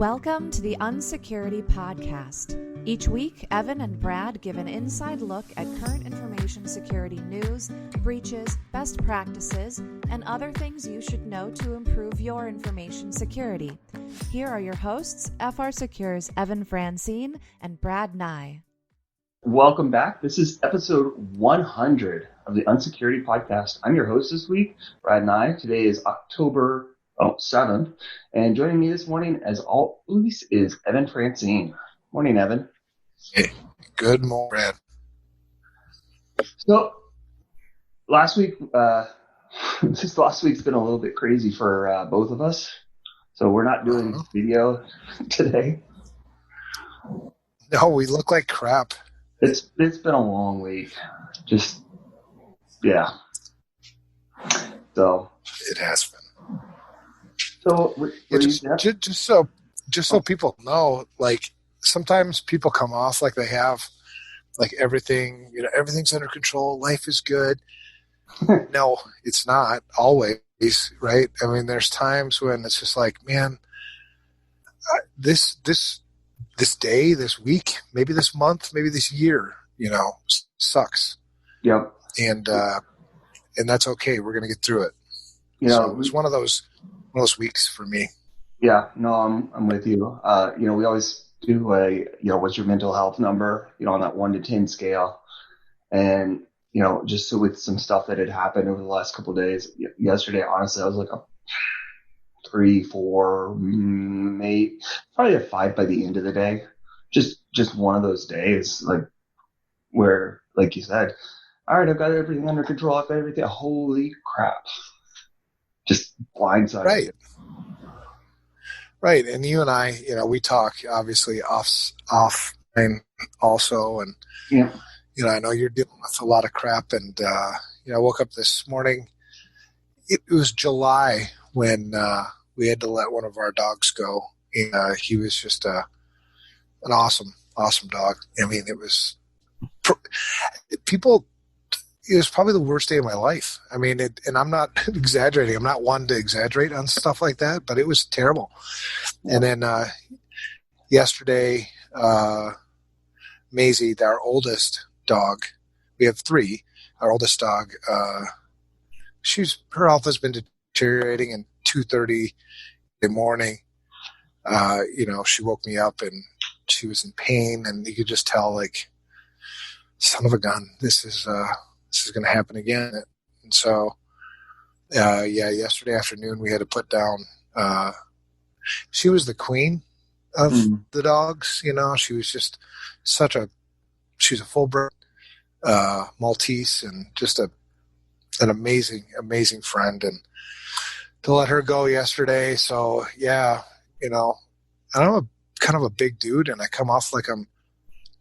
Welcome to the Unsecurity podcast. Each week, Evan and Brad give an inside look at current information security news, breaches, best practices, and other things you should know to improve your information security. Here are your hosts, FRSecure's Evan Francine and Brad Nye. Welcome back. This is episode 100 of the Unsecurity podcast. I'm your host this week, Brad Nye. Today is October 7th, and joining me this morning, as always, is Evan Francine. Morning, Evan. Hey, good morning, Brad. So, last week, this last week's been a little bit crazy for both of us, so we're not doing video today. No, we look like crap. It's been a long week. So it has been. So just so people know, like sometimes people come off like they have like everything, everything's under control, life is good. No, it's not always, right? I mean, there's times when it's just like, man, this day, this week, maybe this month, maybe this year, sucks. Yep. And that's okay. We're going to get through it. So it was one of those weeks for me. Yeah, no, I'm with you. We always do what's your mental health number, on that 1 to 10 scale. And, just so with some stuff that had happened over the last couple of days, yesterday, honestly, I was like a 3, 4, maybe probably a 5 by the end of the day. Just one of those days, like where, like you said, all right, I've got everything under control. I've got everything. Holy crap. Just blindsided. Right. And you and I, we talk obviously off also. And, I know you're dealing with a lot of crap. And, I woke up this morning. It was July when we had to let one of our dogs go. And, he was just an awesome dog. I mean, it was probably the worst day of my life. I mean, and I'm not exaggerating. I'm not one to exaggerate on stuff like that, but it was terrible. And then yesterday, Maisie, our oldest dog, we have 3. Our oldest dog, her health has been deteriorating. And 2:30 in the morning, she woke me up and she was in pain, and you could just tell, like, son of a gun, this is going to happen again. And so, yesterday afternoon we had to put down, she was the queen of the dogs. She was just she's a full-bred Maltese, and just an amazing friend. And to let her go yesterday. So I'm kind of a big dude, and I come off like I'm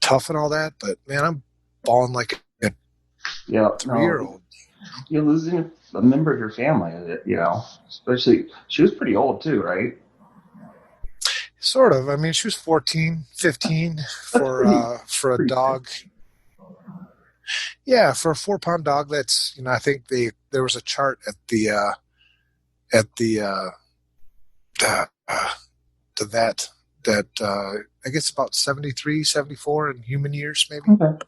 tough and all that, but man, I'm balling like a 3-year-old. You're losing a member of your family, especially she was pretty old too, right? Sort of. I mean, she was 14, 15 for a dog. Yeah, for a 4-pound dog. That's, I think there was a chart at the vet that I guess about 73, 74 in human years, maybe. Okay.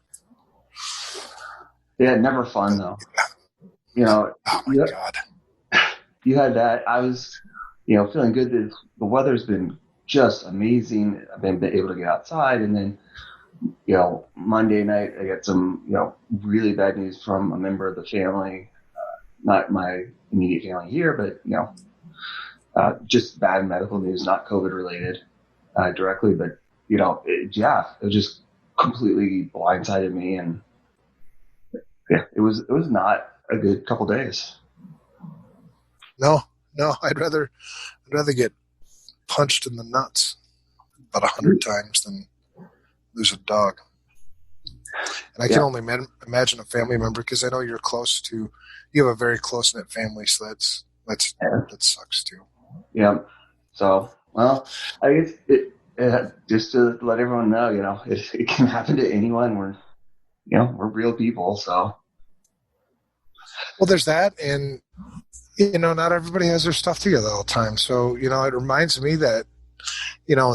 Yeah, never fun though. Oh my God. You had that. I was, feeling good. The weather's been just amazing. I've been able to get outside, and then, Monday night I got some, really bad news from a member of the family, not my immediate family here, but just bad medical news, not COVID related directly, but it just completely blindsided me, and it was not a good couple days. No, I'd rather get punched in the nuts about 100 times than lose a dog. And I can only imagine a family member, because I know you have a very close knit family, so that sucks too. Yeah. So, well, I guess it just to let everyone know, it can happen to anyone. We're real people, so. Well, there's that, and not everybody has their stuff together all the time. So, it reminds me that,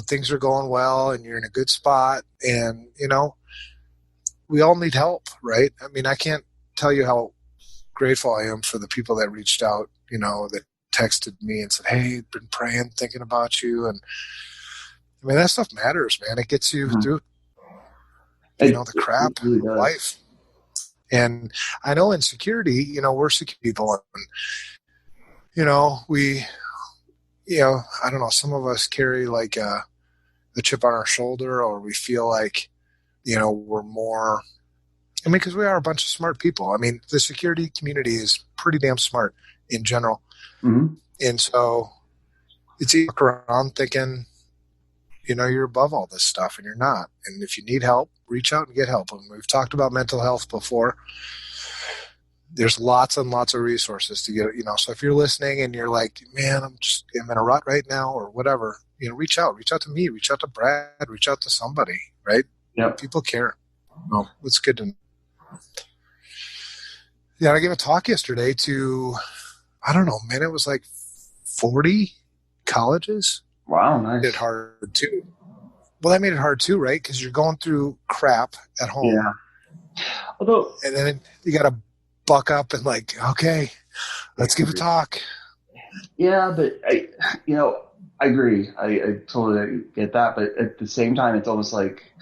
things are going well and you're in a good spot, and, we all need help, right? I mean, I can't tell you how grateful I am for the people that reached out, that texted me and said, "Hey, been praying, thinking about you." And I mean, that stuff matters, man. It gets you through, the crap it really of does. life. And I know in security, we're security people, and, we, I don't know, some of us carry like the chip on our shoulder, or we feel like, we're more, because we are a bunch of smart people. I mean, the security community is pretty damn smart in general. Mm-hmm. And so it's easy to look around thinking, you're above all this stuff, and you're not. And if you need help, reach out and get help. And we've talked about mental health before. There's lots and lots of resources to get, so if you're listening and you're like, man, I'm in a rut right now or whatever, reach out to me, reach out to Brad, reach out to somebody, right? Yeah. People care. Well, it's good to know. Yeah, I gave a talk yesterday to, I don't know, man, it was like 40 colleges. Wow, nice. Made it hard too. Well, that made it hard too, right? Because you're going through crap at home. Yeah. Although, and then you got to buck up and like, okay, let's give a talk. Yeah, but I agree. I totally get that. But at the same time, it's almost like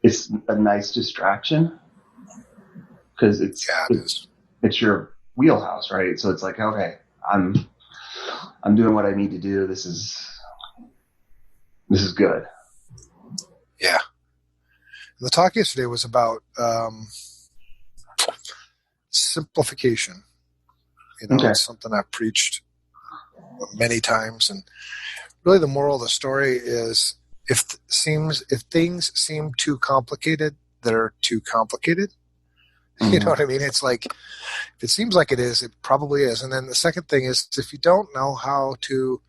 it's a nice distraction because it's your wheelhouse, right? So it's like, okay, I'm doing what I need to do. This is good. Yeah. The talk yesterday was about simplification. It's something I've preached many times, and really the moral of the story is if things seem too complicated, they're too complicated. Mm-hmm. You know what I mean? It's like, if it seems like it is, it probably is. And then the second thing is, if you don't know how to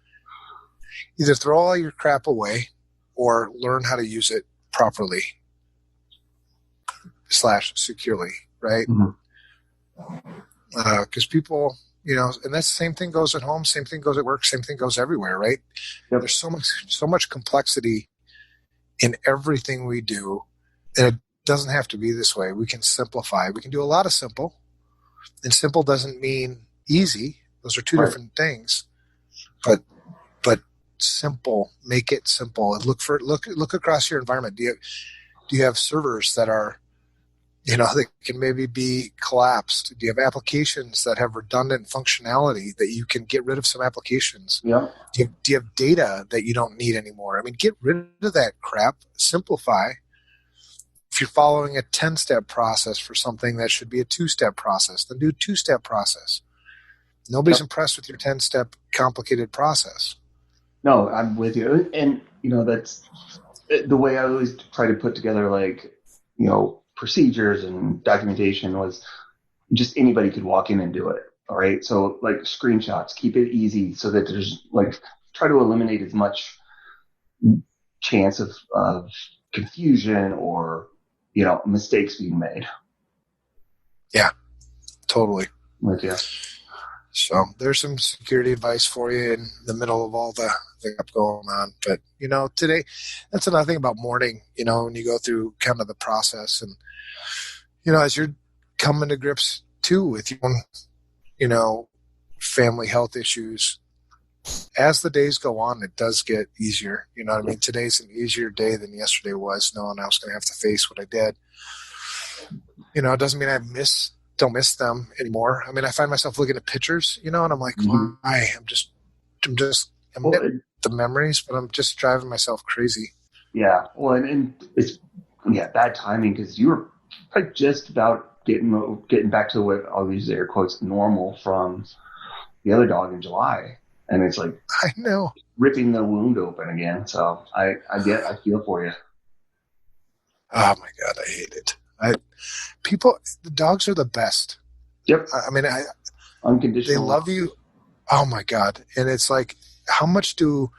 either throw all your crap away or learn how to use it properly / securely, right? Because people, and that's the same thing goes at home, same thing goes at work, same thing goes everywhere, right? Yep. There's so much complexity in everything we do, and it doesn't have to be this way. We can simplify. We can do a lot of simple, and simple doesn't mean easy. Those are two different things. But simple, make it simple, and look across your environment. Do you have servers that are, that can maybe be collapsed? Do you have applications that have redundant functionality that you can get rid of some applications? Yeah. Do you have data that you don't need anymore? I mean, get rid of that crap. Simplify. If you're following a 10-step process for something that should be a 2-step process, then do a 2-step process. Nobody's impressed with your 10-step complicated process. No, I'm with you. And, that's the way I always try to put together, like, procedures and documentation was just anybody could walk in and do it. All right. So like screenshots, keep it easy so that there's try to eliminate as much chance of confusion or, mistakes being made. Yeah, totally. With you. So there's some security advice for you in the middle of all the stuff going on. But, today, that's another thing about mourning, when you go through kind of the process and, as you're coming to grips too with your own, family health issues, as the days go on, it does get easier. You know what I mean? Today's an easier day than yesterday was, knowing I was going to have to face what I did. It doesn't mean don't miss them anymore. I mean, I find myself looking at pictures, and I'm like, why? I'm the memories, but I'm just driving myself crazy. Yeah. Well, and it's bad timing because you were probably just about getting back to what I'll use air quotes normal from the other dog in July, and it's like I know ripping the wound open again. So I feel for you. Oh my God, I hate it. The dogs are the best. Yep. I mean, unconditional. They love you. Oh my God. And it's like, how much do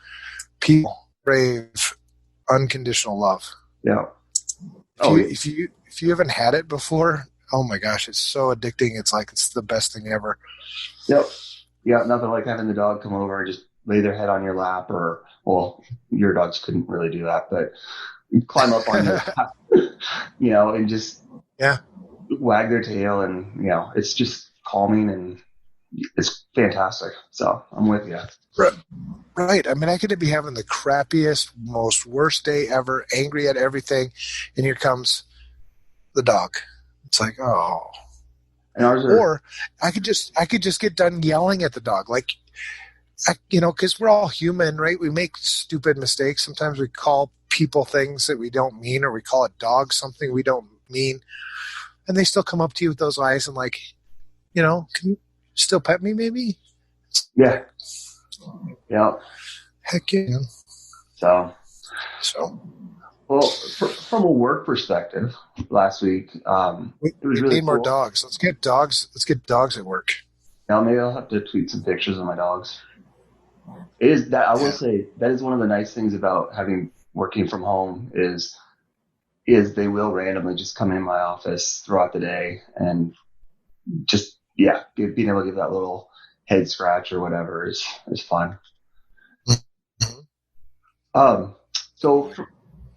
people crave unconditional love? Yeah. If you haven't had it before, oh my gosh, it's so addicting. It's like, it's the best thing ever. Yep. Yeah. Nothing like having the dog come over and just lay their head on your lap, or, well, your dogs couldn't really do that, but climb up on your lap, and just wag their tail, and, it's just calming, and it's fantastic. So I'm with you. Right. I mean, I could be having the crappiest, most worst day ever, angry at everything, and here comes the dog. It's like, oh. And or I could just get done yelling at the dog, like, because we're all human, right? We make stupid mistakes. Sometimes we call people things that we don't mean, or we call a dog something we don't mean, and they still come up to you with those eyes and like, can you still pet me, maybe? Yeah. Yeah. Heck yeah. So. Well, from a work perspective, last week, it was really need cool. more dogs. Let's get dogs at work. Now, maybe I'll have to tweet some pictures of my dogs. It is that I will say that is one of the nice things about working from home is they will randomly just come in my office throughout the day and just being able to give that little head scratch or whatever is fun. Mm-hmm. So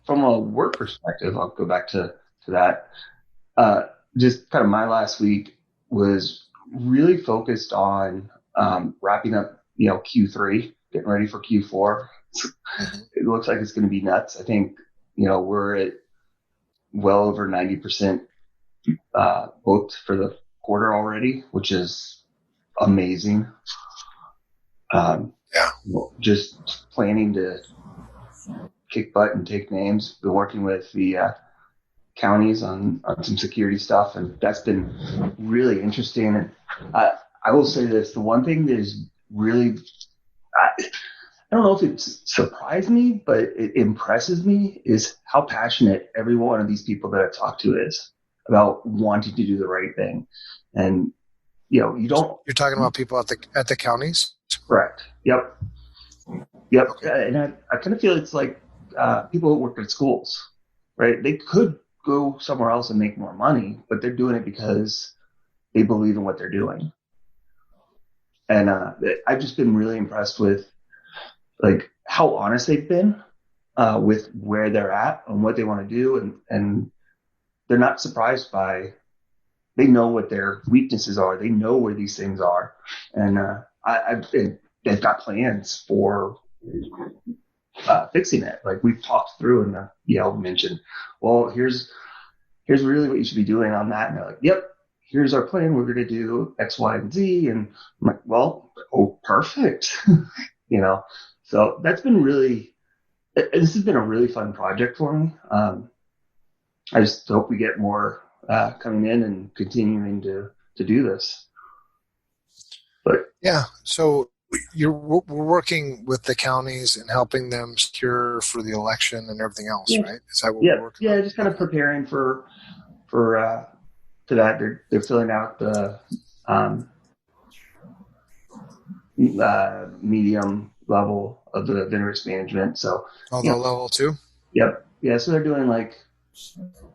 from a work perspective, I'll go back to that. Just kind of my last week was really focused on wrapping up, Q3, getting ready for Q4. It looks like it's going to be nuts. I think, we're at well over 90% booked for the quarter already, which is amazing. Just planning to kick butt and take names. Been working with the counties on some security stuff, and that's been really interesting. And I will say this: the one thing that is really, I don't know if it's surprised me, but it impresses me is how passionate every one of these people that I talk to is about wanting to do the right thing. And you don't. You're talking about people at the counties, correct? Yep. Okay. And I kind of feel it's like people who work at schools, right? They could go somewhere else and make more money, but they're doing it because they believe in what they're doing. And I've just been really impressed with like how honest they've been with where they're at and what they want to do, and they're not surprised by. They know what their weaknesses are. They know where these things are, and they've got plans for fixing it. Like we've talked through, and mentioned, well, here's really what you should be doing on that. And they're like, yep, here's our plan. We're going to do X, Y, and Z. And I'm like, well, perfect. So that's been this has been a really fun project for me. I just hope we get more coming in and continuing to do this. But yeah, so we're working with the counties and helping them secure for the election and everything else, right? Is that what we're working on? Just kind of preparing for that. They're filling out the medium level of the vendor risk management. So the level 2. Yep. Yeah. So they're doing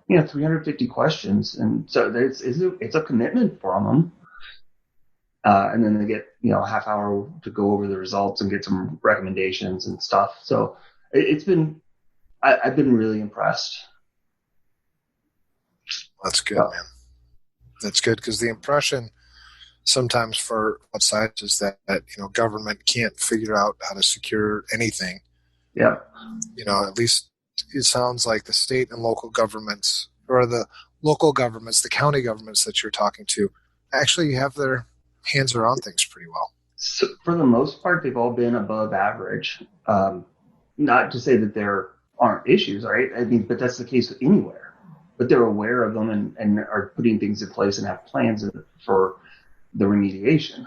350 questions, and so it's a commitment from them. And then they get a half hour to go over the results and get some recommendations and stuff. So it's been I've been really impressed. That's good, man. That's good, because the impression sometimes for outsiders is that government can't figure out how to secure anything. Yeah. At least it sounds like the state and local governments, or the local governments, the county governments that you're talking to, actually have their hands around things pretty well. So for the most part, they've all been above average. Not to say that there aren't issues, right? I mean, but that's the case anywhere. But they're aware of them and are putting things in place and have plans for the remediation.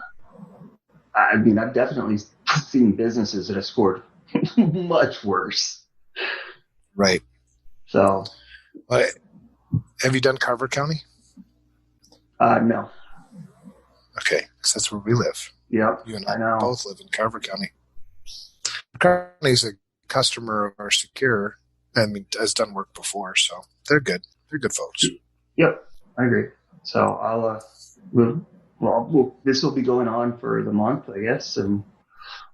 I mean, I've definitely seen businesses that have scored much worse. Right. So, have you done Carver County? No. Okay, because that's where we live. Yeah, you and I both live in Carver County. Carver County is a customer of our Secure, and has done work before, so they're good. They're good folks. Yep, I agree. So I'll this will be going on for the month, I guess, and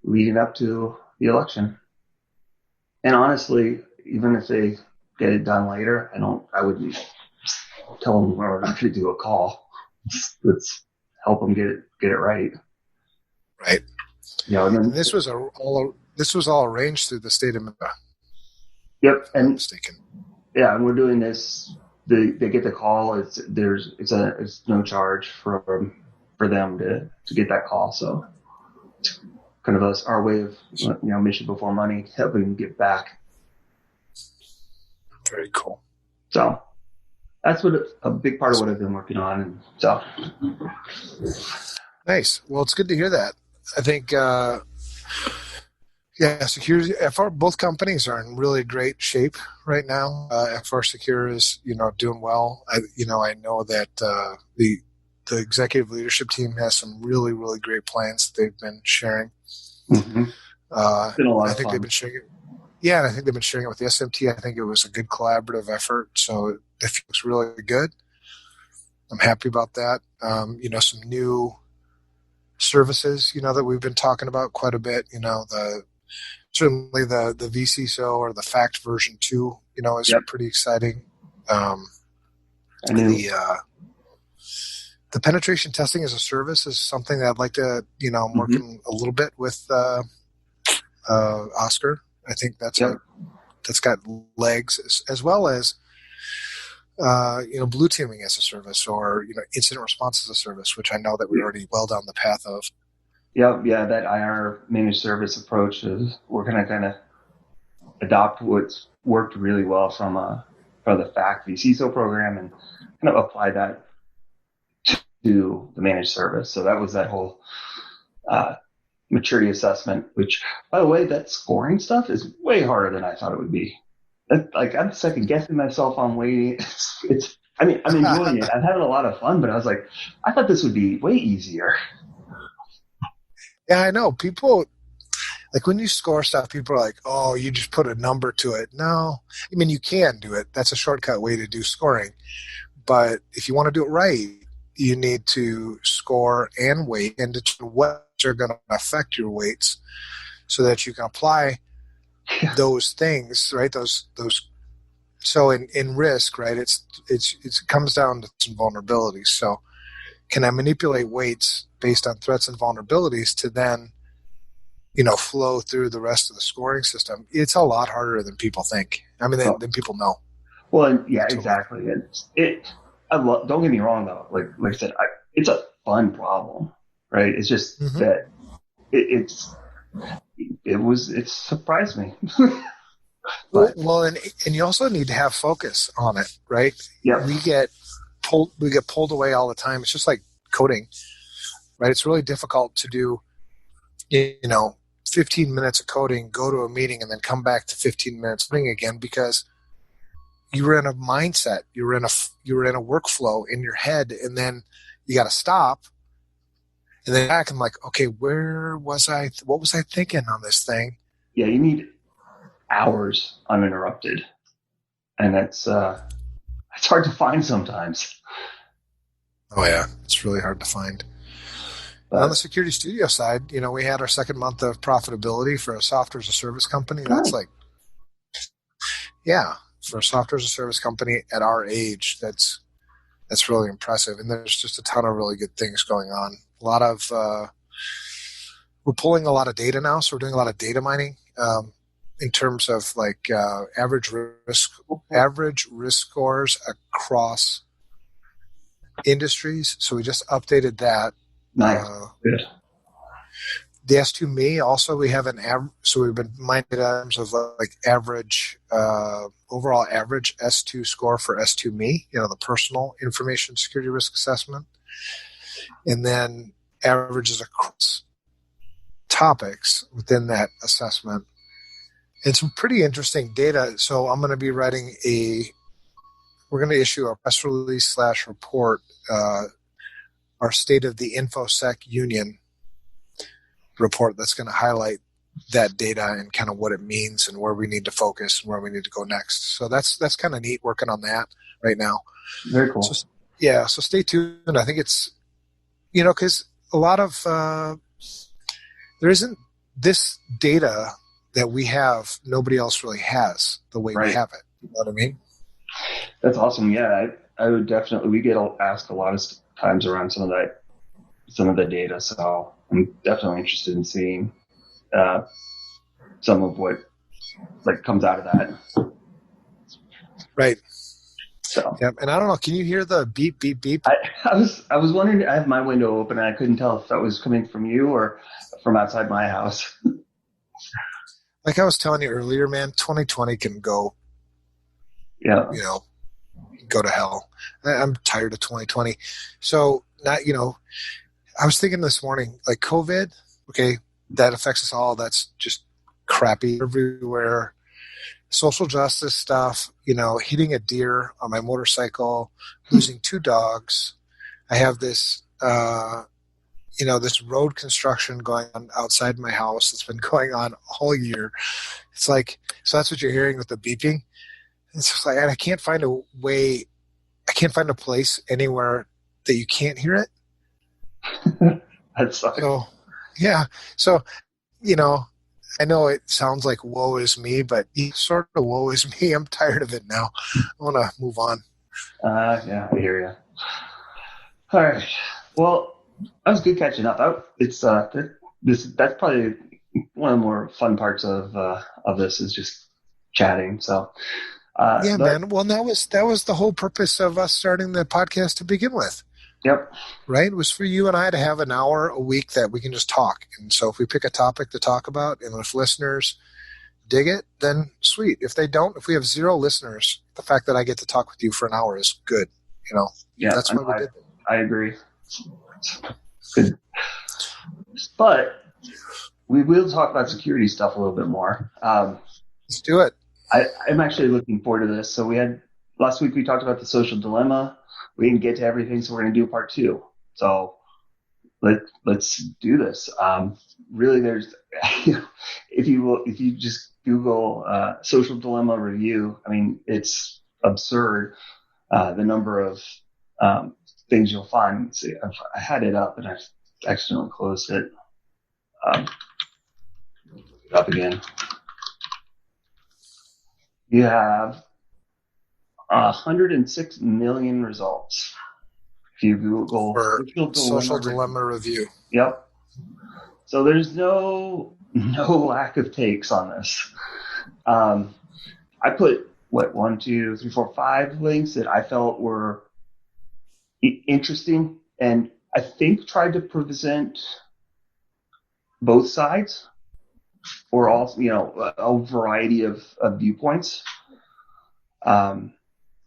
leading up to the election. And honestly, even if they get it done later, I wouldn't tell them we're not going to do a call. Let's help them get it right. Right. And then this was all arranged through the state of Minnesota. Yep. If I'm not mistaken. Yeah, and we're doing this. They get the call. It's no charge for them to get that call. So it's kind of our way of mission before money, helping them get back. Very cool. So that's a big part of what I've been working on. And so nice. Well, it's good to hear that. I think, security. Both companies are in really great shape right now. FRSecure is, doing well. I know that the executive leadership team has some really, really great plans that they've been sharing. Mm-hmm. It's been a lot I of think fun. they've been sharing it. Yeah, and I think they've been sharing it with the SMT. I think it was a good collaborative effort, so it feels really good. I'm happy about that. Some new services, that we've been talking about quite a bit. Certainly the VCSO or the FACT version 2, is pretty exciting. The penetration testing as a service is something that I'd like to, I'm working a little bit with Oscar. I think that's got legs, as well as blue teaming as a service, or incident response as a service, which I know that we're already well down the path of. Yeah, that IR managed service approach is we're going to kind of adopt what's worked really well from the FACT VCSO program and kind of apply that to the managed service. So that was that whole maturity assessment, which, by the way, that scoring stuff is way harder than I thought it would be. I'm second guessing myself on waiting. I'm enjoying it. I'm having a lot of fun, but I was like, I thought this would be way easier. Yeah, I know. People, like when you score stuff, people are like, oh, you just put a number to it. No, you can do it. That's a shortcut way to do scoring. But if you want to do it right, you need to score and weight and determine what are going to affect your weights so that you can apply those things, right? Those. So in risk, right? It comes down to some vulnerabilities. So can I manipulate weights based on threats and vulnerabilities to then, flow through the rest of the scoring system? It's a lot harder than people think. Than people know. Well, yeah, exactly. Don't get me wrong though. Like I said, it's a fun problem, right? It's just that it surprised me. Well, and you also need to have focus on it, right? Yeah. We get pulled away all the time. It's just like coding, right? It's really difficult to do, 15 minutes of coding, go to a meeting, and then come back to 15 minutes coding again, because you were in a mindset, you were in a workflow in your head, and then you got to stop. And then back, I'm like, okay, where was I? What was I thinking on this thing? Yeah, you need hours uninterrupted, and it's hard to find sometimes. Oh yeah, it's really hard to find. On the Security Studio side, we had our second month of profitability for a software as a service company. That's for a software as a service company at our age, that's really impressive. And there's just a ton of really good things going on. A lot of we're pulling a lot of data now, so we're doing a lot of data mining in terms of average risk scores across industries. So we just updated that. Nice. Good. The S2Me also, we have so we've been mining in terms of average overall average S2 score for S2Me, the personal information security risk assessment, and then averages across topics within that assessment, and some pretty interesting data. So I'm going to be writing we're going to issue a press release / report, our State of the InfoSec Union report, that's going to highlight that data and kind of what it means and where we need to focus and where we need to go next. So that's kind of neat, working on that right now. Very cool. So stay tuned. I think it's, because a lot of there isn't this data that we have, nobody else really has the way we have it. You know what I mean? That's awesome. Yeah, I would definitely. We get asked a lot of times around some of the data, so I'm definitely interested in seeing some of what comes out of that. Right. So yeah, and I don't know. Can you hear the beep beep beep? I was wondering. I have my window open, and I couldn't tell if that was coming from you or from outside my house. Like I was telling you earlier, man, 2020 can go. Yeah. Go to hell. I'm tired of 2020. So not, I was thinking this morning, like COVID, okay, that affects us all. That's just crappy everywhere. Social justice stuff, hitting a deer on my motorcycle, losing 2 dogs. I have this, this road construction going on outside my house that's been going on all year. It's like, so that's what you're hearing with the beeping. It's just like, and I can't find a way, I can't find a place anywhere that you can't hear it. That sucks. So, yeah. So, I know it sounds like woe is me, but sort of woe is me. I'm tired of it now. I want to move on. Yeah, I hear you. All right. Well, that was good catching up. That's probably one of the more fun parts of this is just chatting. So, man. Well, that was the whole purpose of us starting the podcast to begin with. Yep. Right? It was for you and I to have an hour a week that we can just talk. And so if we pick a topic to talk about and if listeners dig it, then sweet. If they don't, if we have 0 listeners, the fact that I get to talk with you for an hour is good. Yeah, that's why we did it. I agree. Good. But we will talk about security stuff a little bit more. Let's do it. I'm actually looking forward to this. So last week we talked about the social dilemma. We didn't get to everything, so we're going to do part 2. So let's do this. Really, there's if you just Google social dilemma review, I mean, it's absurd the number of things you'll find. Let's see, I had it up and I accidentally closed it. Look it up again. You have 106 million results. If you Google social dilemma review. Yep. So there's no lack of takes on this. I put 1, 2, 3, 4, 5 links that I felt were interesting, and I think tried to present both sides, or also a variety of viewpoints.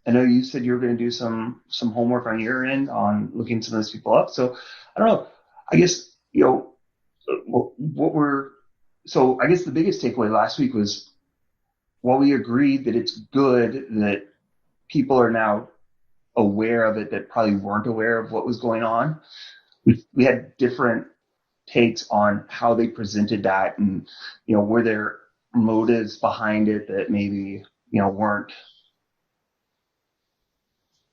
I know you said you were going to do some homework on your end on looking some of those people up. So I don't know. I guess I guess the biggest takeaway last week was, while we agreed that it's good that people are now aware of it that probably weren't aware of what was going on, we had different takes on how they presented that, and were there motives behind it that maybe weren't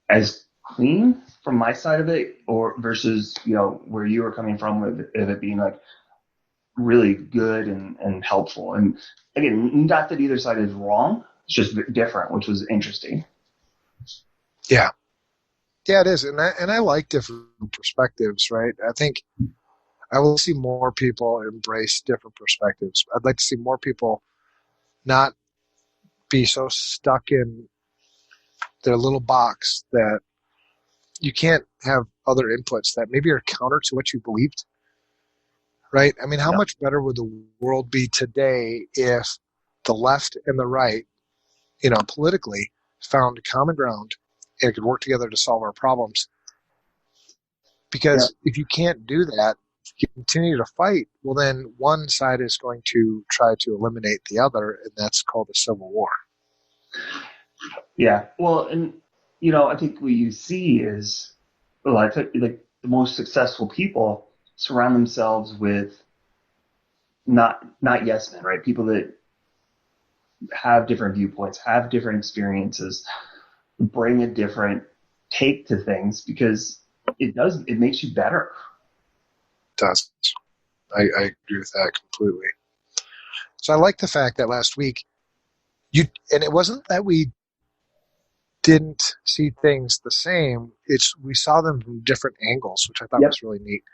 as clean from my side of it, or versus where you were coming from with it being like really good and helpful. And again, not that either side is wrong, it's just different, which was interesting. Yeah it is, and I like different perspectives, right? I think I will see more people embrace different perspectives. I'd like to see more people not be so stuck in their little box that you can't have other inputs that maybe are counter to what you believed, right? I mean, how much better would the world be today if the left and the right, politically found common ground and could work together to solve our problems? Because if you can't do that, you continue to fight, well, then one side is going to try to eliminate the other, and that's called a civil war. Yeah. Well, and, I think what you see is, I think the most successful people surround themselves with not yes men, right? People that have different viewpoints, have different experiences, bring a different take to things, because it makes you better. It does. I agree with that completely. So I like the fact that last week and it wasn't that we didn't see things the same. We saw them from different angles, which I thought was really neat.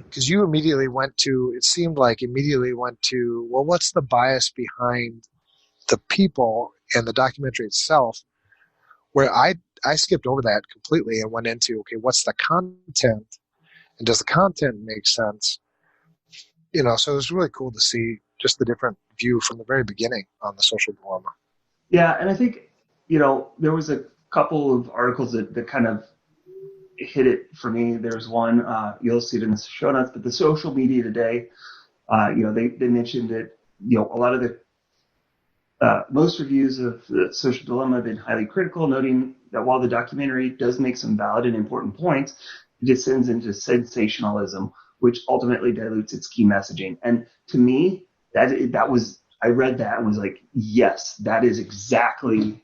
Because you immediately went to, well, what's the bias behind the people and the documentary itself? Where I skipped over that completely and went into, okay, what's the content? And does the content make sense? So it was really cool to see just the different view from the very beginning on the social dilemma. Yeah, and I think, there was a couple of articles that kind of hit it for me. There's one, you'll see it in the show notes, but the social media today, they mentioned that, a lot of the most reviews of the social dilemma have been highly critical, noting that while the documentary does make some valid and important points, it descends into sensationalism, which ultimately dilutes its key messaging. And to me, that was, I read that and was like, yes, that is exactly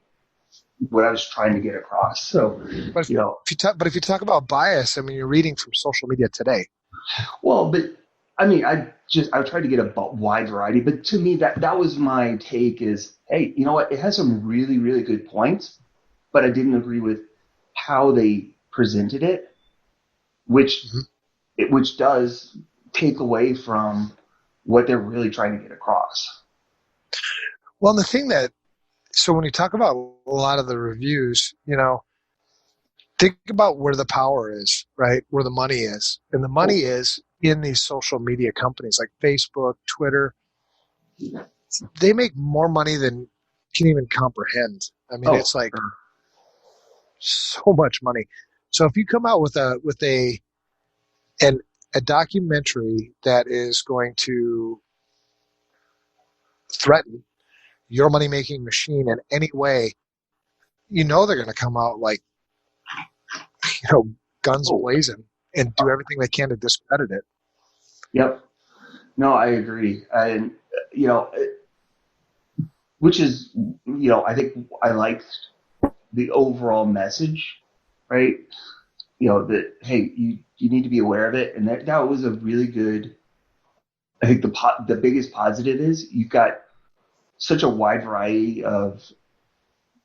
what I was trying to get across. So, but if you talk about bias, I mean, you're reading from social media today. Well, but I mean, I tried to get a wide variety, but to me, that was my take is, hey, you know what? It has some really, really good points, but I didn't agree with how they presented it, which does take away from what they're really trying to get across. Well, the thing so when you talk about a lot of the reviews, think about where the power is, right? Where the money is. And the money is in these social media companies like Facebook, Twitter. They make more money than you can even comprehend. I mean, it's like so much money. So if you come out with a documentary that is going to threaten your money-making machine in any way, they're going to come out like, guns blazing and do everything they can to discredit it. Yep. No, I agree. And, which is, I think I liked the overall message, right? That, hey, you need to be aware of it. And that was a really good, I think the biggest positive is you've got such a wide variety of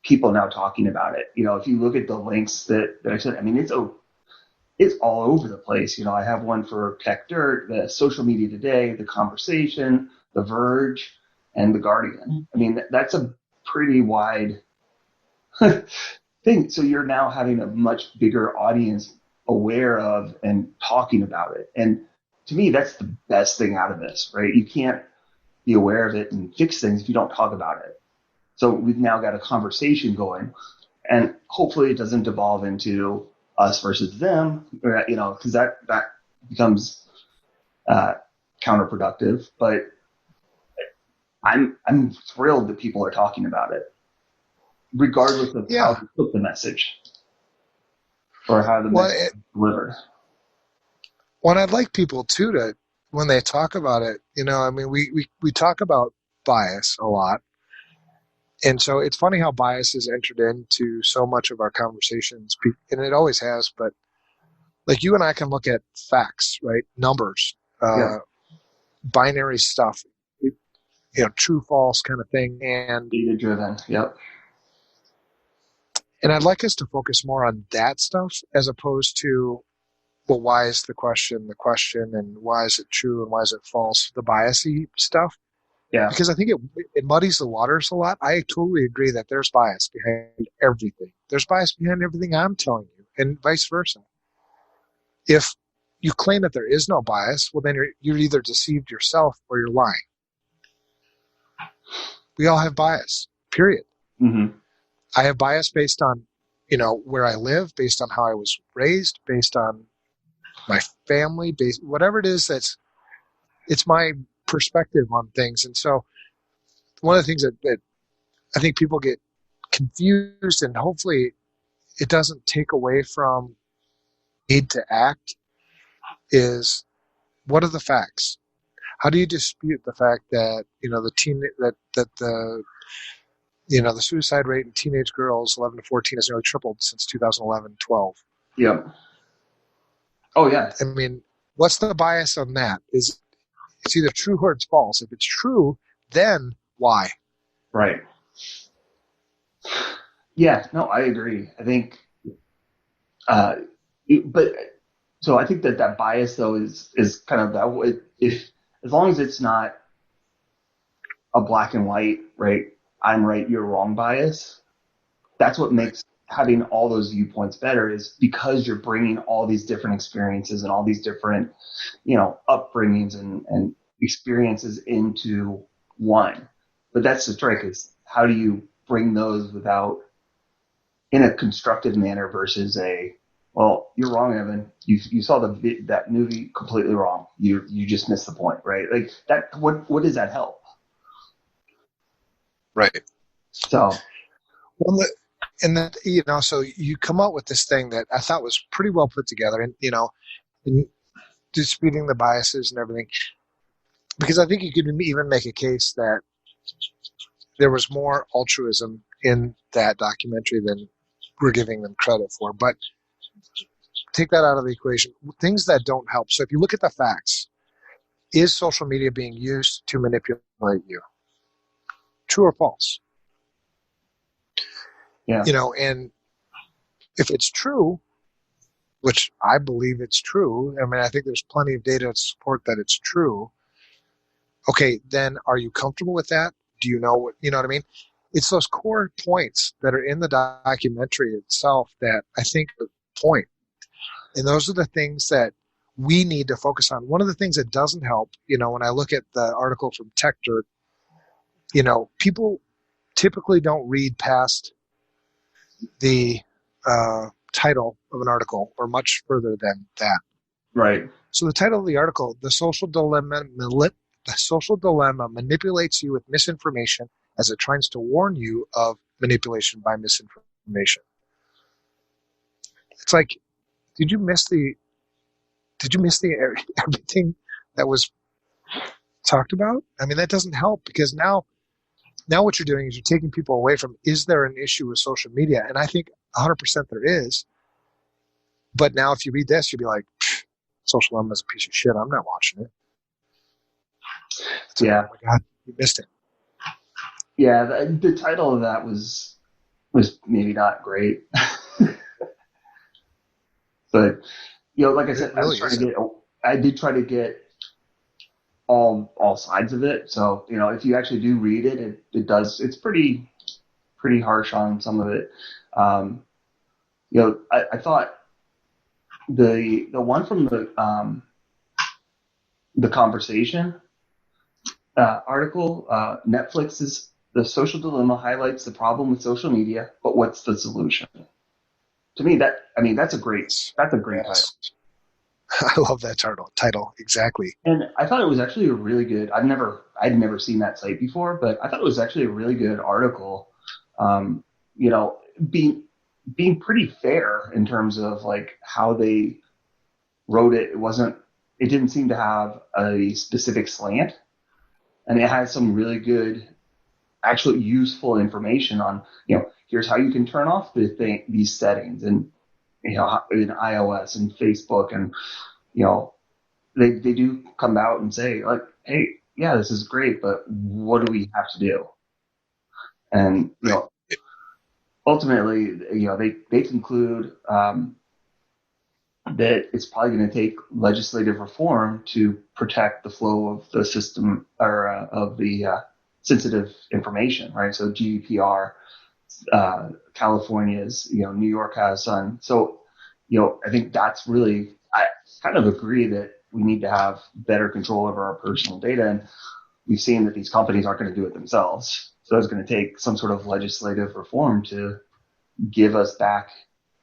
people now talking about it. If you look at the links that I said, I mean, it's all over the place. I have one for Tech Dirt, the Social Media Today, The Conversation, The Verge, and The Guardian. I mean, that's a pretty wide thing. So you're now having a much bigger audience aware of and talking about it. And to me, that's the best thing out of this, right? You can't be aware of it and fix things if you don't talk about it. So we've now got a conversation going, and hopefully it doesn't devolve into us versus them, because that becomes counterproductive. But I'm thrilled that people are talking about it, regardless of how they took the message or how the message is delivered. Well, I'd like people too to, when they talk about it, I mean, we talk about bias a lot. And so it's funny how bias has entered into so much of our conversations, and it always has, but like you and I can look at facts, right? Numbers, binary stuff, true, false kind of thing. And data driven. Yep. And I'd like us to focus more on that stuff as opposed to, well, why is the question, and why is it true and why is it false? The biasy stuff. Yeah. Because I think it muddies the waters a lot. I totally agree that there's bias behind everything. There's bias behind everything I'm telling you, and vice versa. If you claim that there is no bias, well, then you're either deceived yourself or you're lying. We all have bias, period. Mm-hmm. I have bias based on, where I live, based on how I was raised, based on my family, whatever it is it's my perspective on things. And so one of the things that I think people get confused, and hopefully it doesn't take away from need to act, is what are the facts? How do you dispute the fact that, the suicide rate in teenage girls 11 to 14 has nearly tripled since 2011-12? Yep. Oh, yeah. I mean, what's the bias on that? It's either true or it's false. If it's true, then why? Right. Yeah, no, I agree. I think, but so I think that bias though is kind of that, if, as long as it's not a black and white, right? I'm right, you're wrong bias. That's what makes having all those viewpoints better, is because you're bringing all these different experiences and all these different, upbringings and experiences into one. But that's the trick, is how do you bring those without, in a constructive manner, versus well, you're wrong, Evan. You saw that movie completely wrong. You just missed the point, right? Like that. What does that help? Right. So, well, so you come up with this thing that I thought was pretty well put together, and in disputing the biases and everything, because I think you could even make a case that there was more altruism in that documentary than we're giving them credit for. But take that out of the equation. Things that don't help. So if you look at the facts, is social media being used to manipulate you? True or false? yeah. And if it's true, which I believe it's true, I mean, I think there's plenty of data to support that it's true. Okay, then are you comfortable with that? Do you know what I mean? It's those core points that are in the documentary itself that I think are the point. And those are the things that we need to focus on. One of the things that doesn't help, when I look at the article from TechDirt, people typically don't read past the title of an article or much further than that. Right. So the title of the article, The Social Dilemma manipulates you with misinformation as it tries to warn you of manipulation by misinformation. It's like, did you miss everything that was talked about? I mean, that doesn't help, because now what you're doing is you're taking people away from, is there an issue with social media? And I think 100% there is. But now if you read this, you'll be like, social dilemma is a piece of shit. I'm not watching it. Yeah. Oh my God, you missed it. Yeah, the title of that was maybe not great. But, like I said, I did try to get all sides of it. So, if you actually do read it, it's pretty harsh on some of it. I thought the one from the conversation article, Netflix's The Social Dilemma highlights the problem with social media, but what's the solution? To me, that's a great title. I love that title. Exactly. And I thought it was actually a really good, I'd never seen that site before, but I thought it was actually a really good article. Being pretty fair in terms of like how they wrote it. It didn't seem to have a specific slant, and it had some really good, actually useful information on, here's how you can turn off these settings, and, in iOS and Facebook, and, they do come out and say like, hey, yeah, this is great, but what do we have to do? And, ultimately, they conclude that it's probably going to take legislative reform to protect the flow of the system, or of the sensitive information, right? So Gdpr, California's, New York has some. So, I think that's really, I kind of agree that we need to have better control over our personal data. And we've seen that these companies aren't going to do it themselves. So it's going to take some sort of legislative reform to give us back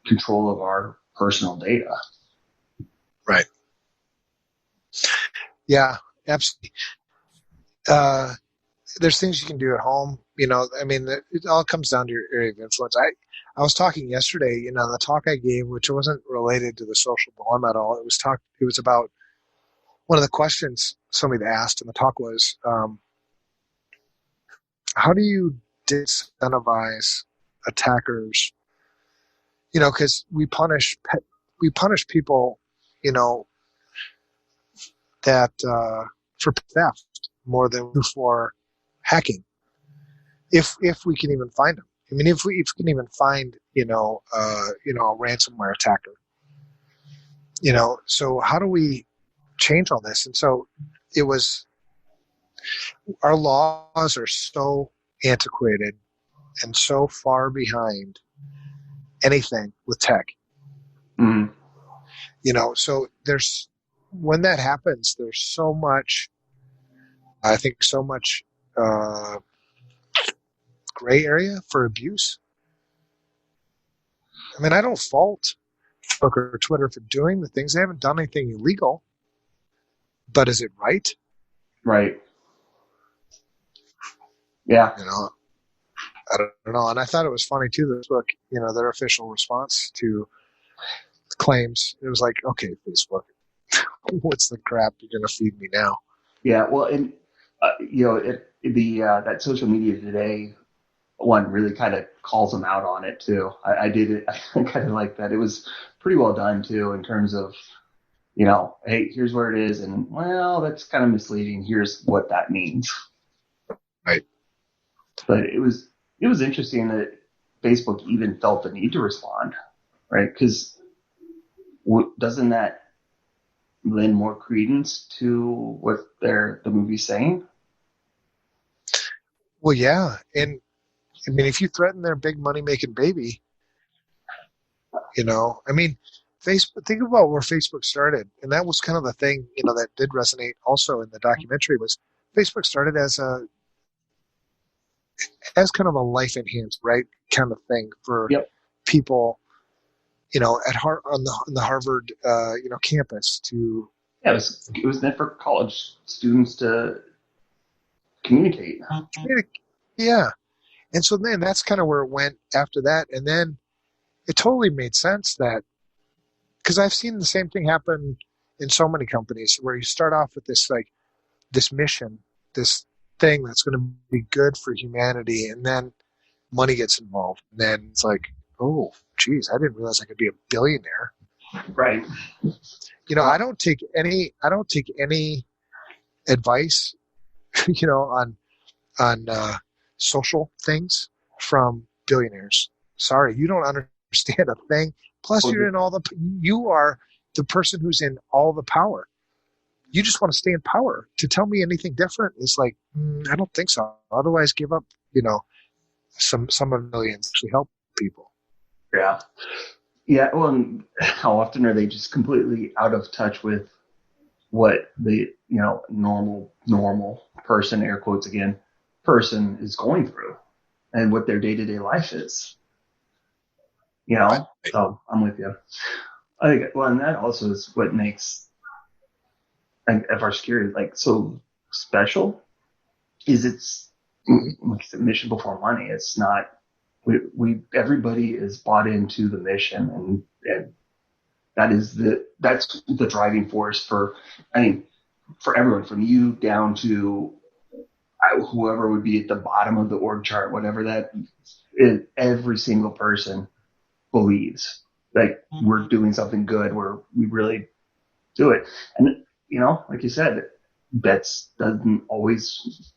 control of our personal data. Right. Yeah, absolutely. There's things you can do at home. I mean, it all comes down to your area of influence. I was talking yesterday, the talk I gave, which wasn't related to the social dilemma at all. It was about one of the questions somebody asked, and the talk was, how do you disincentivize attackers? Because we punish people, that for theft more than for hacking, if we can even find them. I mean, if we can even find a ransomware attacker, so how do we change all this? And so it was, our laws are so antiquated and so far behind anything with tech. Mm. So when that happens, there's so much, I think, so much gray area for abuse. I mean, I don't fault Facebook or Twitter for doing the things. They haven't done anything illegal, but is it right? Right. Yeah. I don't know. And I thought it was funny too, this book, their official response to claims. It was like, okay, Facebook, what's the crap you're going to feed me now? Yeah. Well, and that social media today one really kind of calls them out on it too. I did it. I kind of like that. It was pretty well done too, in terms of, hey, here's where it is, and well, that's kind of misleading. Here's what that means. Right. But it was interesting that Facebook even felt the need to respond, right? Because doesn't that lend more credence to what the movie's saying? Well, yeah, and I mean, if you threaten their big money-making baby, I mean, Facebook. Think about where Facebook started, and that was kind of the thing, that did resonate also in the documentary. Was Facebook started as kind of a life enhanced, right, kind of thing for people, at on the Harvard, campus to. Yeah, it was meant for college students to communicate. Yeah. And so then that's kind of where it went after that. And then it totally made sense that, because I've seen the same thing happen in so many companies where you start off with this mission, this thing that's going to be good for humanity, and then money gets involved. And then it's like, oh, geez, I didn't realize I could be a billionaire. Right. I don't take any advice, on social things from billionaires. Sorry, you don't understand a thing. Plus, you are the person who's in all the power. You just want to stay in power. To tell me anything different is like, I don't think so. Otherwise, give up, some of the millions to help people. Yeah. Yeah. Well, and how often are they just completely out of touch with what the, normal person, air quotes again, person is going through and what their day-to-day life is? So I'm with you. I think, well, and that also is what makes FRSecure so special. Is it's like I said, mission before money. It's not. We everybody is bought into the mission, and that's the driving force for everyone, from you down to whoever would be at the bottom of the org chart, whatever that is. Every single person believes we're doing something good, where we really do it. And like you said, bets doesn't always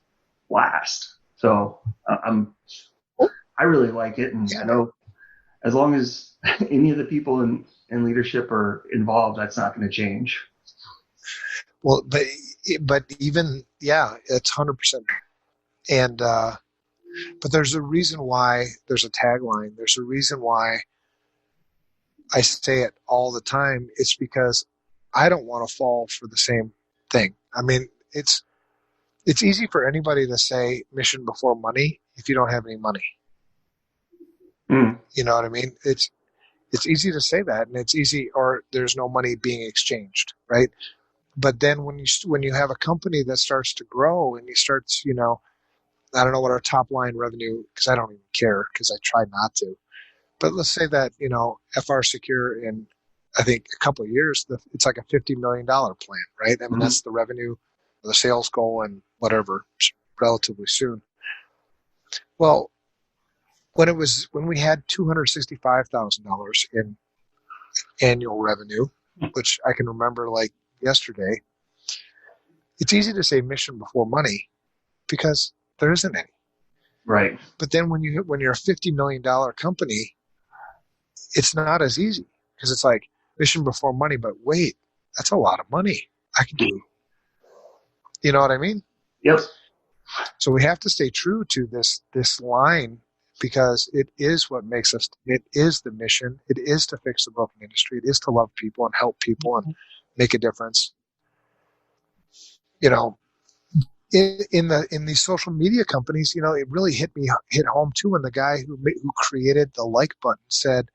last. So I really like it, and I know as long as any of the people in leadership are involved, that's not going to change. Well, but even it's 100%. And but there's a reason why there's a tagline. There's a reason why I say it all the time. It's because I don't want to fall for the same thing. I mean, it's easy for anybody to say mission before money if you don't have any money. You know what I mean? It's easy to say that, and it's easy, or there's no money being exchanged, right? But then when you have a company that starts to grow and you start, I don't know what our top line revenue, because I don't even care, because I try not to. But let's say that, FRSecure in, I think, a couple of years, it's like a $50 million plan, right? I mean, that's the revenue, the sales goal, and whatever, relatively soon. Well, when we had $265,000 in annual revenue, which I can remember like yesterday, it's easy to say mission before money, because There isn't any. Right. But then when you're a $50 million company, it's not as easy because it's like mission before money. But wait, that's a lot of money. I can do. You know what I mean? Yep. So we have to stay true to this line because it is what makes us. It is the mission. It is to fix the broken industry. It is to love people and help people and make a difference. You know, in these social media companies, you know, it really hit home too when the guy who created the like button said,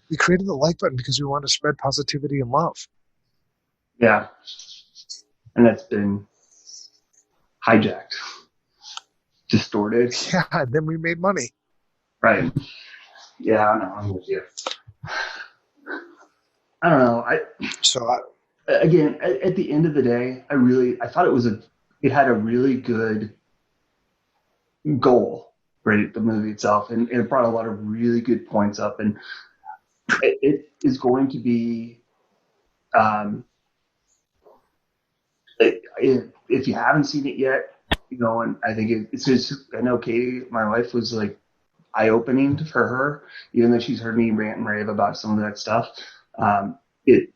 "We created the like button because we want to spread positivity and love." Yeah, and that's been hijacked, distorted. Yeah, and then we made money. Right. Yeah, I know. I'm with you. I don't know. Again, at the end of the day, I thought it had a really good goal, right? The movie itself, and it brought a lot of really good points up, and it is going to be, if you haven't seen it yet, you know, and I think it's just, I know Katie, my wife, was like eye-opening for her, even though she's heard me rant and rave about some of that stuff. It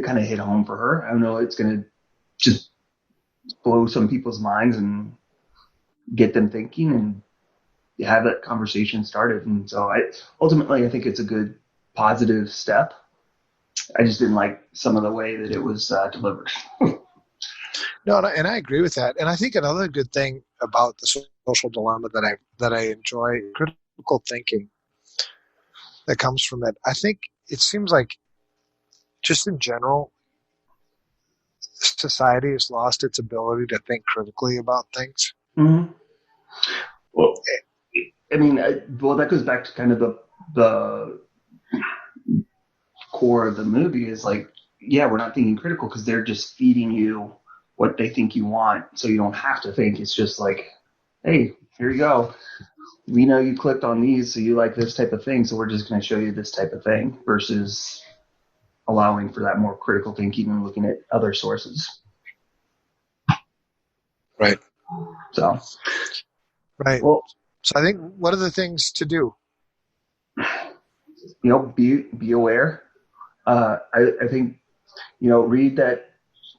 kind of hit home for her. I don't know, it's going to just blow some people's minds and get them thinking and have that conversation started. And so ultimately I think it's a good positive step. I just didn't like some of the way that it was delivered. No, and I agree with that. And I think another good thing about the social dilemma that I enjoy, critical thinking that comes from it. I think it seems like just in general, society has lost its ability to think critically about things. Mm-hmm. Well, I mean, that goes back to kind of the core of the movie is like, yeah, we're not thinking critical because they're just feeding you what they think you want. So you don't have to think. It's just like, hey, here you go. We know you clicked on these, so you like this type of thing. So we're just going to show you this type of thing versus allowing for that more critical thinking and looking at other sources. Right. So. Right. Well, so I think what are the things to do? You know, be aware. I think, you know, read the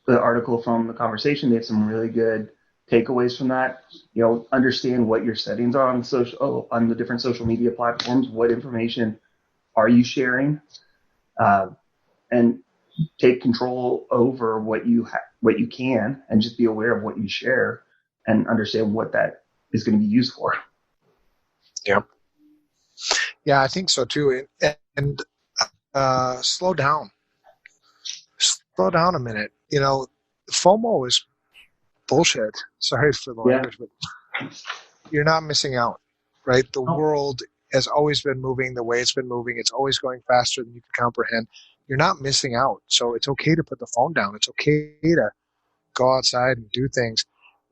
article from the conversation. They have some really good takeaways from that. You know, understand what your settings are on the different social media platforms. What information are you sharing, and take control over what you can, and just be aware of what you share and understand what that is going to be used for. Yeah. Yeah, I think so too. And slow down. Slow down a minute. You know, FOMO is bullshit. Sorry for the language, but you're not missing out, right? The world has always been moving the way it's been moving. It's always going faster than you can comprehend. You're not missing out. So it's okay to put the phone down. It's okay to go outside and do things.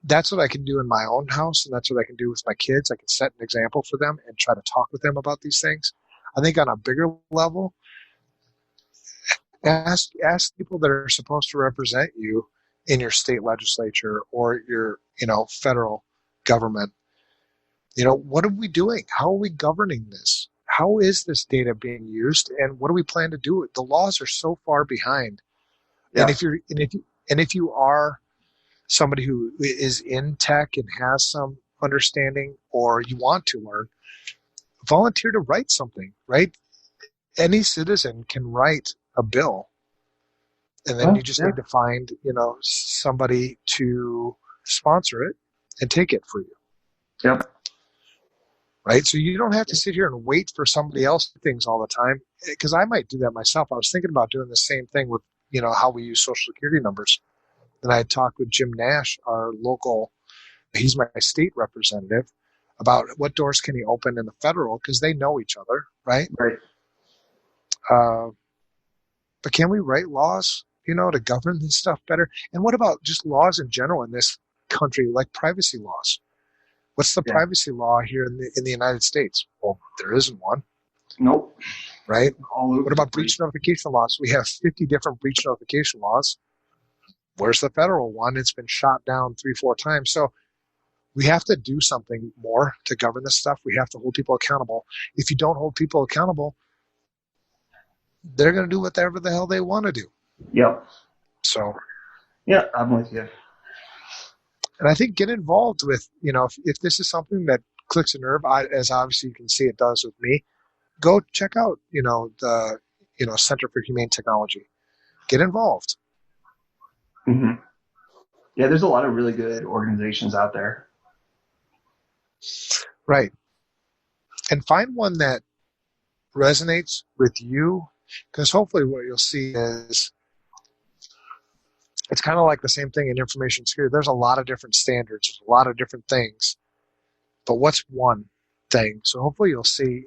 That's what I can do in my own house, and that's what I can do with my kids. I can set an example for them and try to talk with them about these things. I think on a bigger level, ask people that are supposed to represent you in your state legislature or your, you know, federal government. You know, what are we doing? How are we governing this? How is this data being used, and what do we plan to do? The laws are so far behind. Yeah. And if you are somebody who is in tech and has some understanding, or you want to learn, volunteer to write something, right? Any citizen can write a bill, and then you just need to find, you know, somebody to sponsor it and take it for you. Yep. Right? So you don't have to sit here and wait for somebody else to do things all the time, because I might do that myself. I was thinking about doing the same thing with, you know, how we use Social Security numbers. And I had talked with Jim Nash, our local, he's my state representative, about what doors can he open in the federal, because they know each other, right? Right. But can we write laws, you know, to govern this stuff better? And what about just laws in general in this country, like privacy laws? What's the privacy law here in the United States? Well, there isn't one. Nope. Right? What about breach notification laws? We have 50 different breach notification laws. Where's the federal one? It's been shot down 3-4 times. So we have to do something more to govern this stuff. We have to hold people accountable. If you don't hold people accountable, they're going to do whatever the hell they want to do. Yep. So, yeah, I'm with you. and I think get involved with, if this is something that clicks a nerve, as obviously you can see it does with me, go check out, the, Center for Humane Technology. Get involved. Mm-hmm. Yeah, there's a lot of really good organizations out there. Right. And find one that resonates with you, because hopefully what you'll see is it's kind of like the same thing in information security. There's a lot of different standards. There's a lot of different things. But what's one thing? So hopefully you'll see,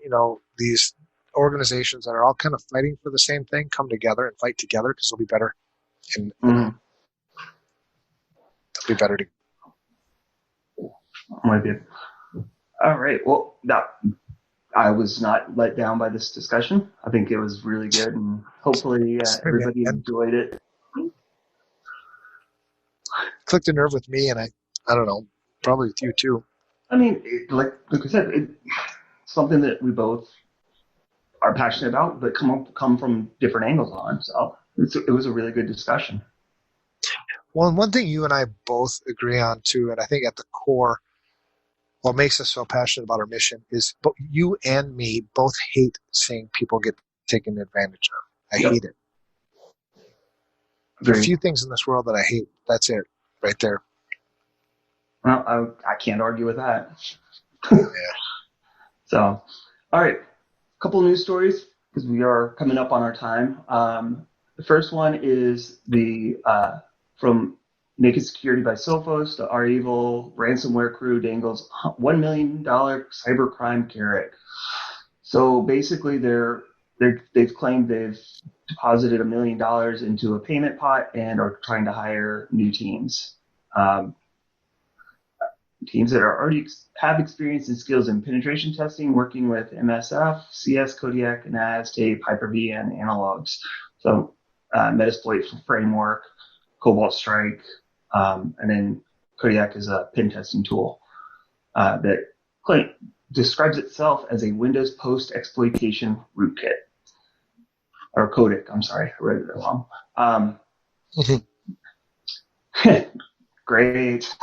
these organizations that are all kind of fighting for the same thing come together and fight together, because they'll be better. And they'll be better together. I'm with you. All right. Well, I was not let down by this discussion. I think it was really good, and hopefully everybody enjoyed it. Clicked a nerve with me, and I don't know, probably with you too. I mean, like I said, it's something that we both are passionate about, but come from different angles on. So it was a really good discussion. Well, and one thing you and I both agree on too, and I think at the core, what makes us so passionate about our mission is you and me both hate seeing people get taken advantage of. I hate it. There are a few things in this world that I hate. That's it, right there. Well, I can't argue with that. Yeah. So, all right. A couple of news stories, because we are coming up on our time. The first one is from Naked Security by Sophos, the REvil ransomware crew dangles $1 million cybercrime carrot. So basically, they've claimed they've deposited $1 million into a payment pot and are trying to hire new teams. Teams that already have experience and skills in penetration testing, working with MSF, CS, Kodiak, NAS, Tape, Hyper-V, and analogs. So Metasploit framework, Cobalt Strike, and then Kodiak is a pen testing tool that describes itself as a Windows post-exploitation rootkit. Or Codic, I'm sorry, I read it wrong. Great.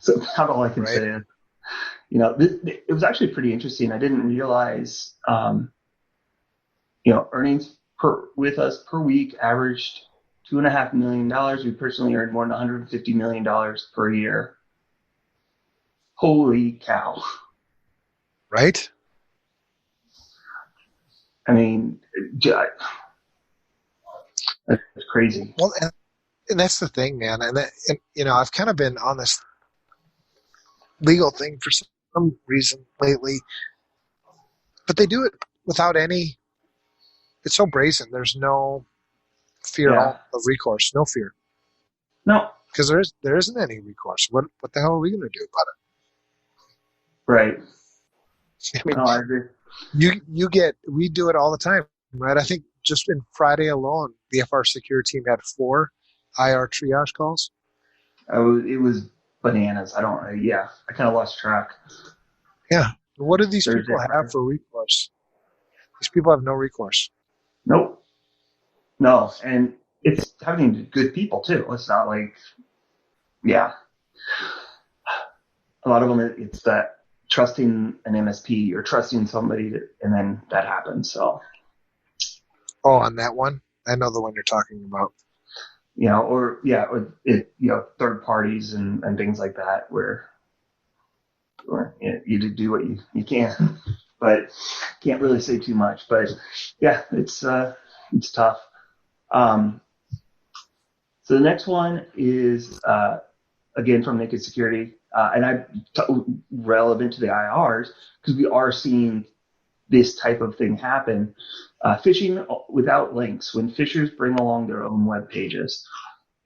So not all I can say is, it was actually pretty interesting. I didn't realize, earnings with us per week averaged $2.5 million. We personally earned more than $150 million per year. Holy cow. Right? I mean, that's crazy. Well, and that's the thing, man. And I've kind of been on this legal thing for some reason lately, but they do it without it's so brazen. There's no fear of recourse, no fear. No. Because there isn't any recourse. What the hell are we going to do about it? Right. I mean, no, I agree. We do it all the time, right? I think just in Friday alone, the FRSecure team had 4 IR triage calls. It was bananas. I kind of lost track. Yeah. What do these people have for recourse? These people have no recourse. Nope. No. And it's happening to good people too. It's not like, a lot of them, it's that trusting an MSP or trusting somebody and then that happens. So. Oh, on that one? I know the one you're talking about. Third parties and things like that where you do what you can, but can't really say too much. But yeah, it's tough. So the next one is again from Naked Security, and relevant to the IRs because we are seeing this type of thing happen. Phishing without links, when phishers bring along their own web pages.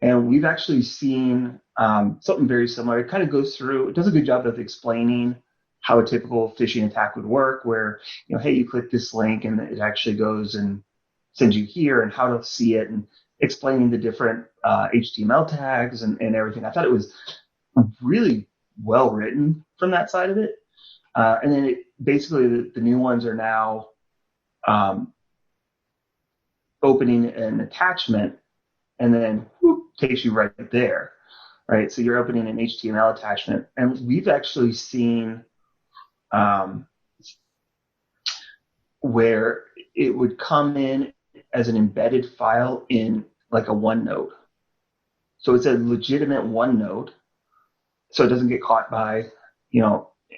And we've actually seen something very similar. It kind of goes through, it does a good job of explaining how a typical phishing attack would work, where, hey, you click this link and it actually goes and sends you here and how to see it and explaining the different HTML tags and everything. I thought it was really well written from that side of it. And then basically the new ones are now opening an attachment and then takes you right there, right? So you're opening an HTML attachment. And we've actually seen where it would come in as an embedded file in like a OneNote. So it's a legitimate OneNote. So it doesn't get caught by,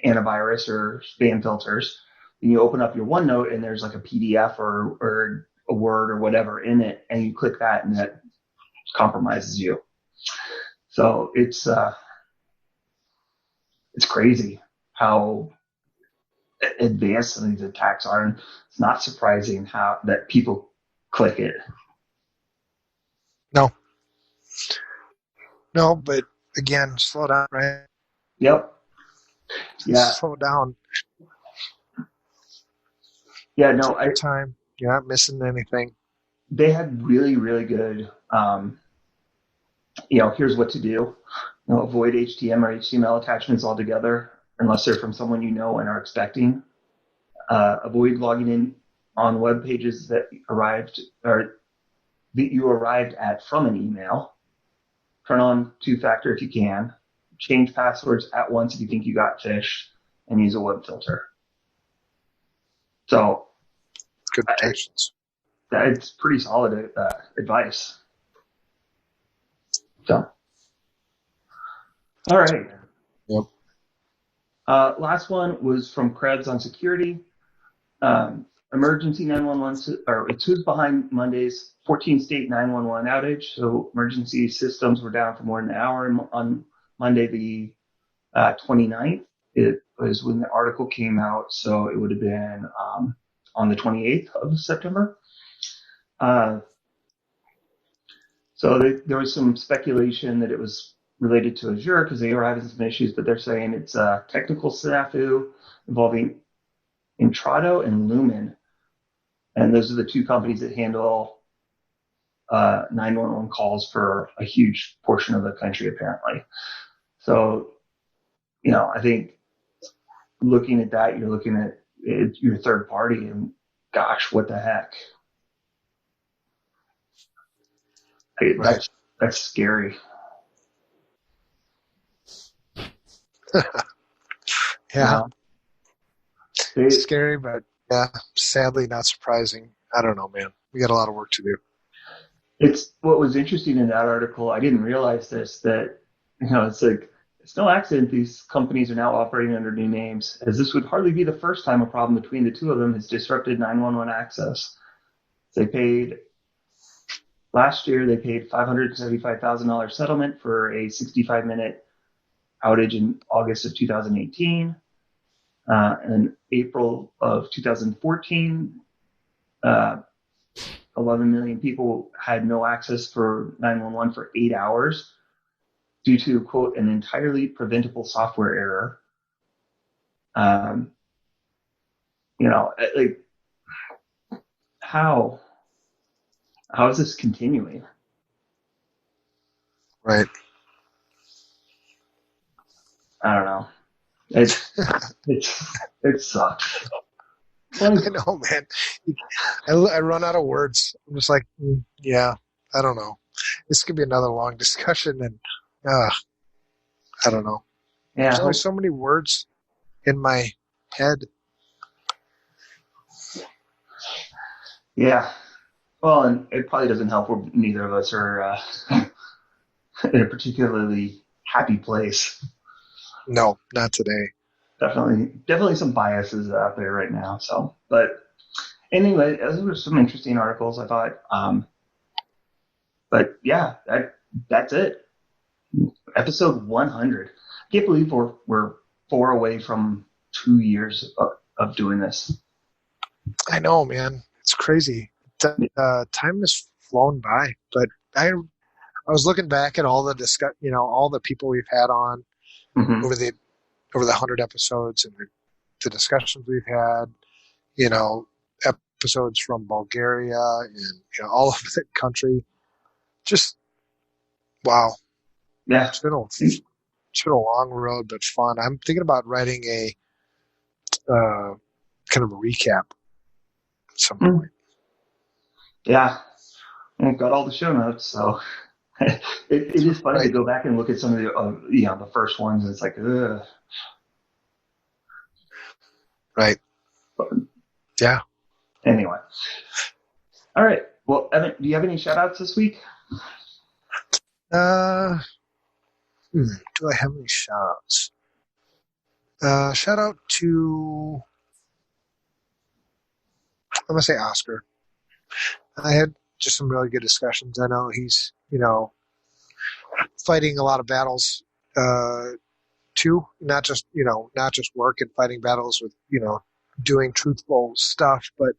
antivirus or spam filters. And you open up your OneNote and there's like a PDF or a Word or whatever in it, and you click that and that compromises you. So it's crazy how advanced some of these attacks are, and it's not surprising how that people click it. No, but again, slow down, right? Yep. Yeah. Slow down. Yeah. No. Take your time. You're not missing anything. They had really, really good. Here's what to do. Avoid HTML or HTML attachments altogether unless they're from someone you know and are expecting. Avoid logging in on web pages that you arrived at from an email. Turn on two-factor if you can. Change passwords at once if you think you got phished, and use a web filter. So, good protections. It's pretty solid advice. So, all right. Yep. Last one was from Krebs on security. Emergency 911, or it's who's behind Monday's 14-state 911 outage. So emergency systems were down for more than an hour on Monday the 29th. It was when the article came out, so it would have been on the 28th of September. So there was some speculation that it was related to Azure because they were having some issues, but they're saying it's a technical snafu involving Intrado and Lumen. And those are the two companies that handle 911 calls for a huge portion of the country, apparently. So, I think looking at that, you're looking at your third party, and gosh, what the heck? Right. That's scary. Yeah. It's scary, but yeah, sadly not surprising. I don't know, man. We got a lot of work to do. It's what was interesting in that article. I didn't realize this, that, it's like, it's no accident these companies are now operating under new names, as this would hardly be the first time a problem between the two of them has disrupted 911 access. Last year, they paid $575,000 settlement for a 65-minute outage in August of 2018. In April of 2014, 11 million people had no access for 911 for 8 hours due to, quote, an entirely preventable software error. Like, how is this continuing? Right. I don't know. It sucks. I know, man. I run out of words. I'm just like, yeah, I don't know. This could be another long discussion, and I don't know. Yeah, There's only so many words in my head. Yeah. Well, and it probably doesn't help where neither of us are in a particularly happy place. No, not today. Definitely some biases out there right now. So, but anyway, those were some interesting articles, I thought. But yeah, that's it. Episode 100. I can't believe we're 4 away from 2 years of doing this. I know, man. It's crazy. Time has flown by, but I was looking back at all the all the people we've had on over the 100 episodes and the discussions we've had, episodes from Bulgaria and all over the country. Just wow. Yeah. It's been It's been a long road, but fun. I'm thinking about writing a kind of a recap at some point. Yeah. I've got all the show notes, so it is funny to go back and look at some of the the first ones, and it's like, ugh. Right. But, yeah. Anyway. All right. Well, Evan, do you have any shout outs this week? Do I have any shout outs? Shout out to, I'm going to say Oscar. I had just some really good discussions. I know he's, fighting a lot of battles, too, not just work and fighting battles with, doing truthful stuff, but,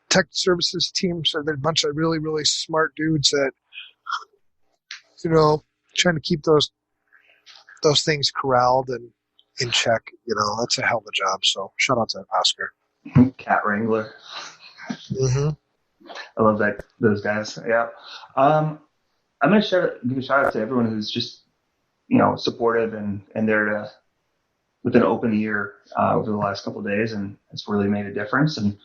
tech services teams are a bunch of really, really smart dudes that, trying to keep those things corralled and in check. That's a hell of a job. So shout out to Oscar. Cat Wrangler. Mm-hmm. I love those guys. Yeah. I'm going to give a shout out to everyone who's just, supportive and there with an open ear over the last couple of days, and it's really made a difference. And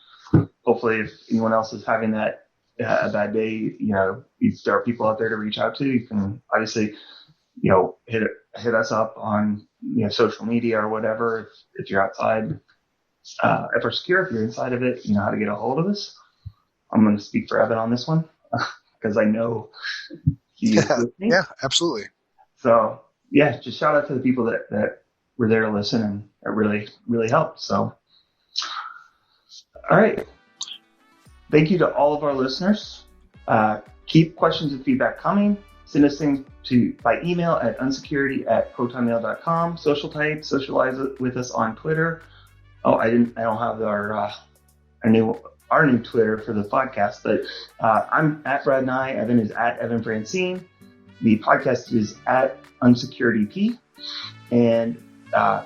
hopefully, if anyone else is having a bad day, if there are people out there to reach out to, you can obviously, hit us up on social media or whatever. If you're outside FRSecure, if you're inside of it, you know how to get a hold of us. I'm going to speak for Evan on this one because I know he is with me. Yeah, absolutely. So yeah, just shout out to the people that were there to listen, and it really, really helped. So, all right. Thank you to all of our listeners. Keep questions and feedback coming. Send us things by email at unsecurity@protonmail.com. Socialize with us on Twitter. Oh, I don't have our new Twitter for the podcast, but I'm at Brad Nye. Evan is at Evan Francine. The podcast is at UnsecurityP. And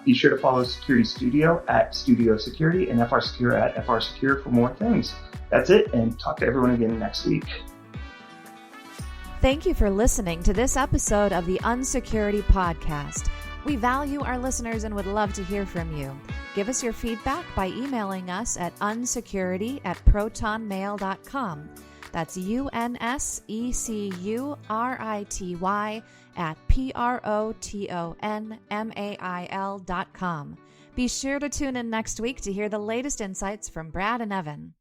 be sure to follow Security Studio at Studio Security and FRSecure at FRSecure for more things. That's it, and talk to everyone again next week. Thank you for listening to this episode of the Unsecurity Podcast. We value our listeners and would love to hear from you. Give us your feedback by emailing us at unsecurity@protonmail.com. That's unsecurity@protonmail.com. Be sure to tune in next week to hear the latest insights from Brad and Evan.